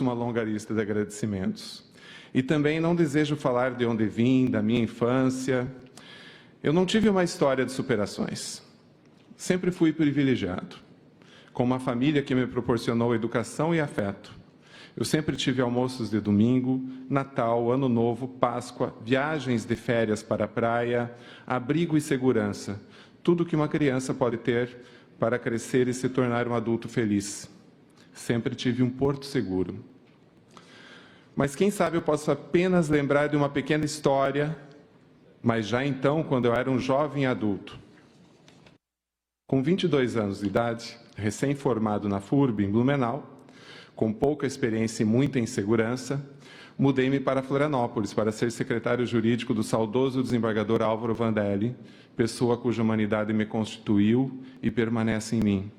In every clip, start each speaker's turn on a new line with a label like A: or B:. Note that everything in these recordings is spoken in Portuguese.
A: uma longa lista de agradecimentos. E também não desejo falar de onde vim, da minha infância. Eu não tive uma história de superações. Sempre fui privilegiado, com uma família que me proporcionou educação e afeto. Eu sempre tive almoços de domingo, Natal, Ano Novo, Páscoa, viagens de férias para a praia, abrigo e segurança. Tudo que uma criança pode ter para crescer e se tornar um adulto feliz. Sempre tive um porto seguro. Mas quem sabe eu posso apenas lembrar de uma pequena história, mas já então, quando eu era um jovem adulto. Com 22 anos de idade, recém-formado na FURB, em Blumenau, com pouca experiência e muita insegurança, mudei-me para Florianópolis para ser secretário jurídico do saudoso desembargador Álvaro Vandelli, pessoa cuja humanidade me constituiu e permanece em mim.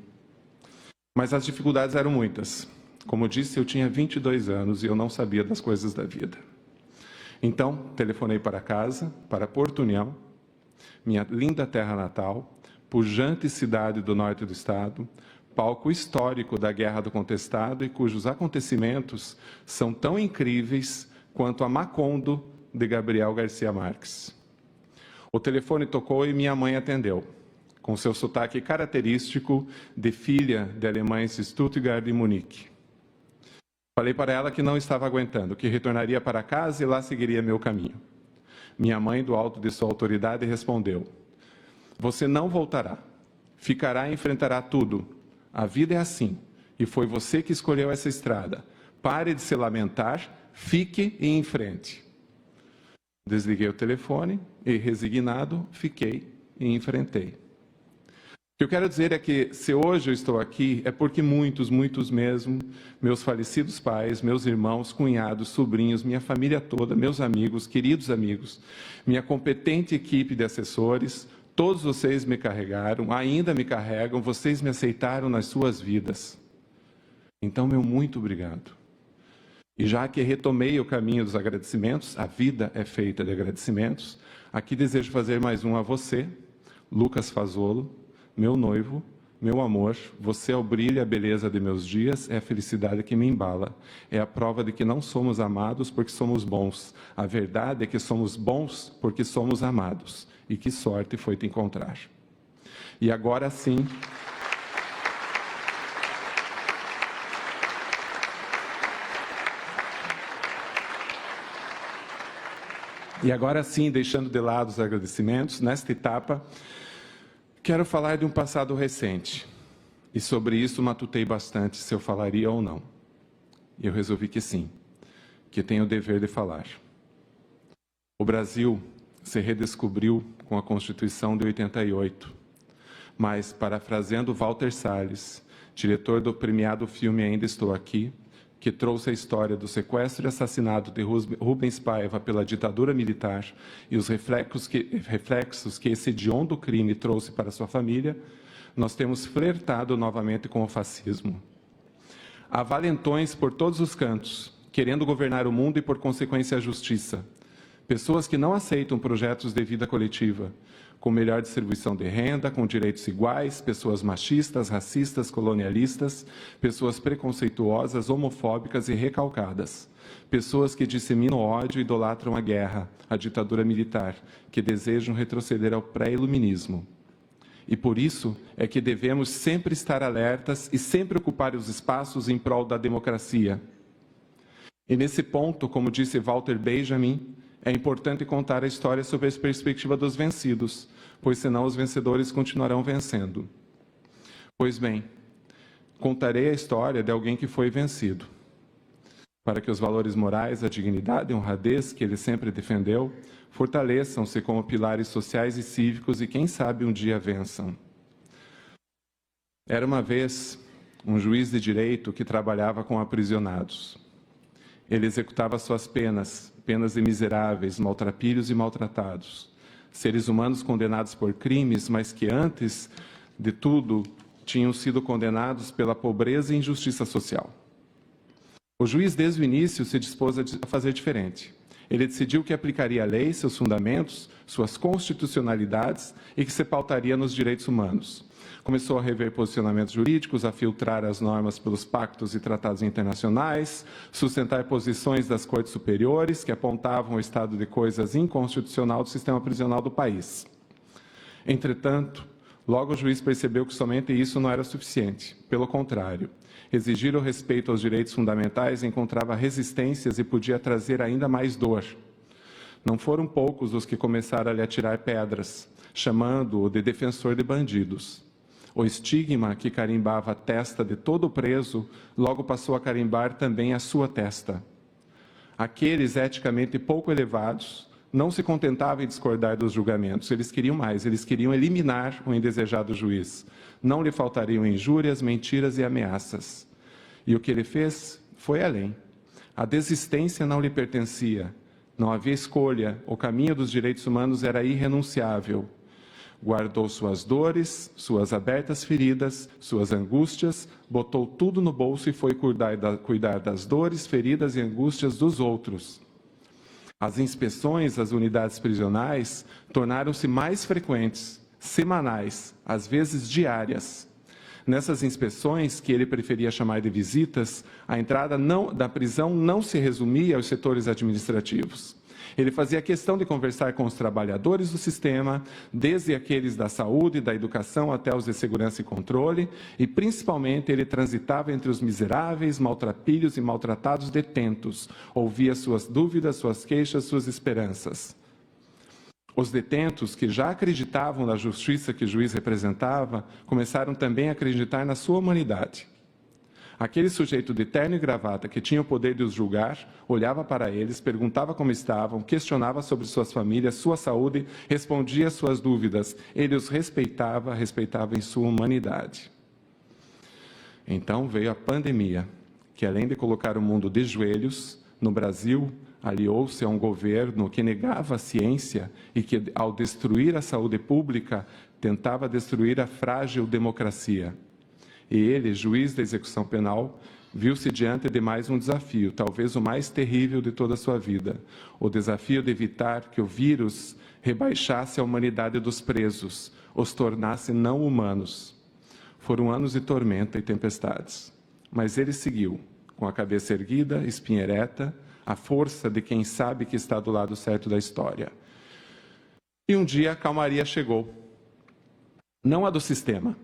A: Mas as dificuldades eram muitas. Como disse, eu tinha 22 anos e eu não sabia das coisas da vida. Então, telefonei para casa, para Porto União, minha linda terra natal, pujante cidade do norte do estado, palco histórico da Guerra do Contestado e cujos acontecimentos são tão incríveis quanto a Macondo, de Gabriel Garcia Marques. O telefone tocou e minha mãe atendeu, com seu sotaque característico de filha de alemães de Stuttgart e Munique. Falei para ela que não estava aguentando, que retornaria para casa e lá seguiria meu caminho. Minha mãe, do alto de sua autoridade, respondeu: "Você não voltará. Ficará e enfrentará tudo. A vida é assim, e foi você que escolheu essa estrada. Pare de se lamentar, fique e enfrente." Desliguei o telefone e, resignado, fiquei e enfrentei. O que eu quero dizer é que, se hoje eu estou aqui, é porque muitos mesmo, meus falecidos pais, meus irmãos, cunhados, sobrinhos, minha família toda, meus amigos, queridos amigos, minha competente equipe de assessores, todos vocês me carregaram, ainda me carregam, vocês me aceitaram nas suas vidas. Então, meu muito obrigado. E já que retomei o caminho dos agradecimentos, a vida é feita de agradecimentos, aqui desejo fazer mais um a você, Lucas Fazolo, meu noivo, meu amor, você é o brilho e a beleza de meus dias, é a felicidade que me embala. É a prova de que não somos amados porque somos bons. A verdade é que somos bons porque somos amados. E que sorte foi te encontrar. E agora sim... E agora sim, deixando de lado os agradecimentos, nesta etapa, quero falar de um passado recente. E sobre isso matutei bastante se eu falaria ou não. E eu resolvi que sim, que tenho o dever de falar. O Brasil se redescobriu com a Constituição de 88. Mas, parafraseando Walter Salles, diretor do premiado filme Ainda Estou Aqui, que trouxe a história do sequestro e assassinato de Rubens Paiva pela ditadura militar e os reflexos que esse hediondo crime trouxe para sua família, nós temos flertado novamente com o fascismo. Há valentões por todos os cantos, querendo governar o mundo e, por consequência, a justiça. Pessoas que não aceitam projetos de vida coletiva, com melhor distribuição de renda, com direitos iguais, pessoas machistas, racistas, colonialistas, pessoas preconceituosas, homofóbicas e recalcadas, pessoas que disseminam ódio e idolatram a guerra, a ditadura militar, que desejam retroceder ao pré-iluminismo. E por isso é que devemos sempre estar alertas e sempre ocupar os espaços em prol da democracia. E nesse ponto, como disse Walter Benjamin, é importante contar a história sob a perspectiva dos vencidos, pois senão os vencedores continuarão vencendo. Pois bem, contarei a história de alguém que foi vencido, para que os valores morais, a dignidade e a honradez que ele sempre defendeu, fortaleçam-se como pilares sociais e cívicos e, quem sabe, um dia vençam. Era uma vez um juiz de direito que trabalhava com aprisionados. Ele executava suas penas de miseráveis, maltrapilhos e maltratados. Seres humanos condenados por crimes, mas que antes de tudo tinham sido condenados pela pobreza e injustiça social. O juiz, desde o início, se dispôs a fazer diferente. Ele decidiu que aplicaria a lei, seus fundamentos, suas constitucionalidades e que se pautaria nos direitos humanos. Começou a rever posicionamentos jurídicos, a filtrar as normas pelos pactos e tratados internacionais, sustentar posições das cortes superiores que apontavam o estado de coisas inconstitucional do sistema prisional do país. Entretanto, logo o juiz percebeu que somente isso não era suficiente. Pelo contrário, exigir o respeito aos direitos fundamentais encontrava resistências e podia trazer ainda mais dor. Não foram poucos os que começaram a lhe atirar pedras, chamando-o de defensor de bandidos. O estigma que carimbava a testa de todo preso, logo passou a carimbar também a sua testa. Aqueles eticamente pouco elevados não se contentavam em discordar dos julgamentos, eles queriam mais, eles queriam eliminar o indesejado juiz. Não lhe faltariam injúrias, mentiras e ameaças. E o que ele fez foi além. A desistência não lhe pertencia, não havia escolha, o caminho dos direitos humanos era irrenunciável. Guardou suas dores, suas abertas feridas, suas angústias, botou tudo no bolso e foi cuidar das dores, feridas e angústias dos outros. As inspeções às unidades prisionais tornaram-se mais frequentes, semanais, às vezes diárias. Nessas inspeções, que ele preferia chamar de visitas, a entrada da prisão não se resumia aos setores administrativos. Ele fazia questão de conversar com os trabalhadores do sistema, desde aqueles da saúde, da educação até os de segurança e controle, e principalmente ele transitava entre os miseráveis, maltrapilhos e maltratados detentos, ouvia suas dúvidas, suas queixas, suas esperanças. Os detentos, que já acreditavam na justiça que o juiz representava, começaram também a acreditar na sua humanidade. Aquele sujeito de terno e gravata que tinha o poder de os julgar, olhava para eles, perguntava como estavam, questionava sobre suas famílias, sua saúde, respondia às suas dúvidas. Ele os respeitava em sua humanidade. Então veio a pandemia, que além de colocar o mundo de joelhos, no Brasil, aliou-se a um governo que negava a ciência e que, ao destruir a saúde pública, tentava destruir a frágil democracia. E ele, juiz da execução penal, viu-se diante de mais um desafio, talvez o mais terrível de toda a sua vida. O desafio de evitar que o vírus rebaixasse a humanidade dos presos, os tornasse não humanos. Foram anos de tormenta e tempestades. Mas ele seguiu, com a cabeça erguida, espinha ereta, a força de quem sabe que está do lado certo da história. E um dia a calmaria chegou. Não a do sistema,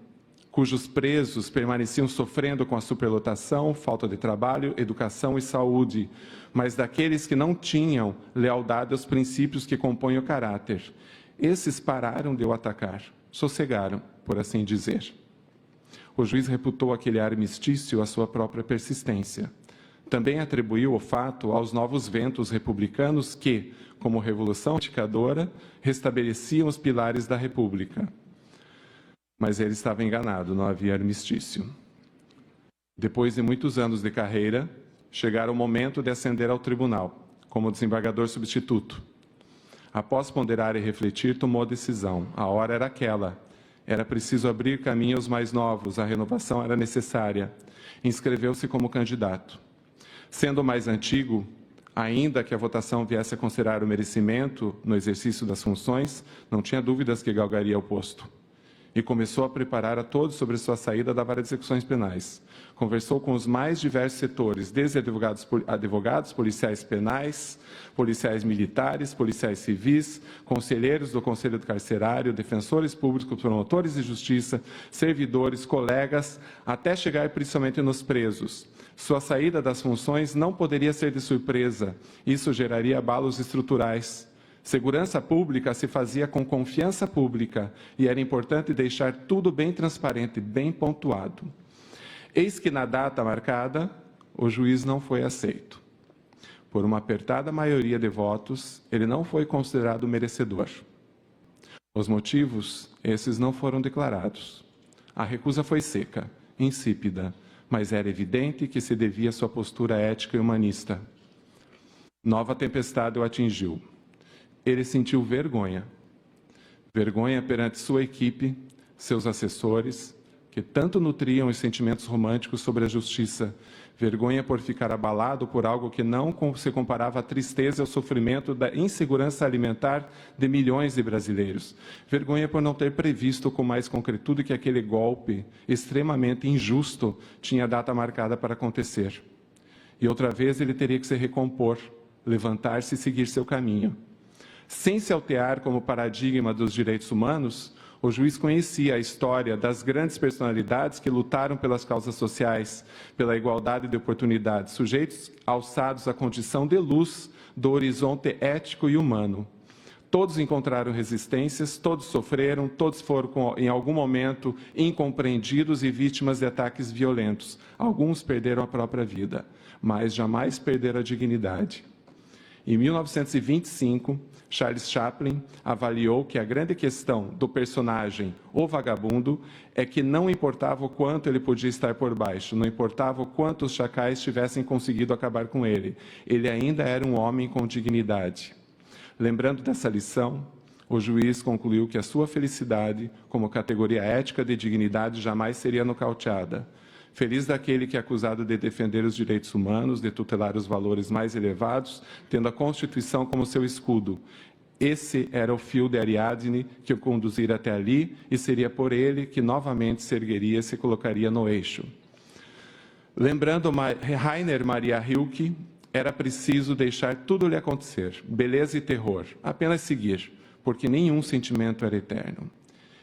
A: cujos presos permaneciam sofrendo com a superlotação, falta de trabalho, educação e saúde, mas daqueles que não tinham lealdade aos princípios que compõem o caráter. Esses pararam de o atacar, sossegaram, por assim dizer. O juiz reputou aquele armistício à sua própria persistência. Também atribuiu o fato aos novos ventos republicanos que, como revolução indicadora, restabeleciam os pilares da República. Mas ele estava enganado, não havia armistício. Depois de muitos anos de carreira, chegara o momento de ascender ao tribunal, como desembargador substituto. Após ponderar e refletir, tomou a decisão. A hora era aquela. Era preciso abrir caminho aos mais novos, a renovação era necessária. Inscreveu-se como candidato. Sendo mais antigo, ainda que a votação viesse a considerar o merecimento no exercício das funções, não tinha dúvidas que galgaria o posto. E começou a preparar a todos sobre sua saída da vara de execuções penais. Conversou com os mais diversos setores, desde advogados, policiais penais, policiais militares, policiais civis, conselheiros do Conselho Carcerário, defensores públicos, promotores de justiça, servidores, colegas, até chegar principalmente nos presos. Sua saída das funções não poderia ser de surpresa. Isso geraria abalos estruturais. Segurança pública se fazia com confiança pública e era importante deixar tudo bem transparente, bem pontuado. Eis que na data marcada, o juiz não foi aceito. Por uma apertada maioria de votos, ele não foi considerado merecedor. Os motivos, esses não foram declarados. A recusa foi seca, insípida, mas era evidente que se devia à sua postura ética e humanista. Nova tempestade o atingiu. Ele sentiu vergonha. Vergonha perante sua equipe, seus assessores, que tanto nutriam os sentimentos românticos sobre a justiça. Vergonha por ficar abalado por algo que não se comparava à tristeza e ao sofrimento da insegurança alimentar de milhões de brasileiros. Vergonha por não ter previsto com mais concretude que aquele golpe extremamente injusto tinha data marcada para acontecer. E outra vez ele teria que se recompor, levantar-se e seguir seu caminho. Sem se altear como paradigma dos direitos humanos, o juiz conhecia a história das grandes personalidades que lutaram pelas causas sociais, pela igualdade de oportunidades, sujeitos alçados à condição de luz do horizonte ético e humano. Todos encontraram resistências, todos sofreram, todos foram, em algum momento, incompreendidos e vítimas de ataques violentos. Alguns perderam a própria vida, mas jamais perderam a dignidade. Em 1925, Charles Chaplin avaliou que a grande questão do personagem, o vagabundo, é que não importava o quanto ele podia estar por baixo, não importava o quanto os chacais tivessem conseguido acabar com ele ainda era um homem com dignidade. Lembrando dessa lição, o juiz concluiu que a sua felicidade, como categoria ética de dignidade, jamais seria nocauteada. Feliz daquele que é acusado de defender os direitos humanos, de tutelar os valores mais elevados, tendo a Constituição como seu escudo. Esse era o fio de Ariadne que o conduzira até ali, e seria por ele que novamente se ergueria e se colocaria no eixo. Lembrando Rainer Maria Rilke, era preciso deixar tudo lhe acontecer, beleza e terror, apenas seguir, porque nenhum sentimento era eterno.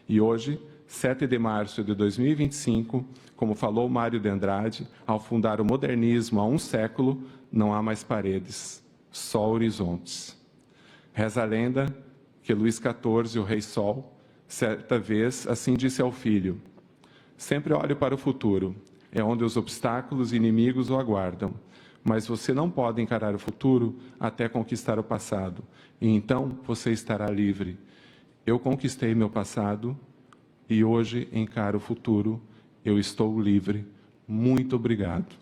A: E hoje, 7 de março de 2025, como falou Mário de Andrade, ao fundar o modernismo há um século, não há mais paredes, só horizontes. Reza a lenda que Luís XIV, o Rei Sol, certa vez assim disse ao filho: sempre olhe para o futuro, é onde os obstáculos e inimigos o aguardam, mas você não pode encarar o futuro até conquistar o passado, e então você estará livre. Eu conquistei meu passado, e hoje encaro o futuro, eu estou livre. Muito obrigado.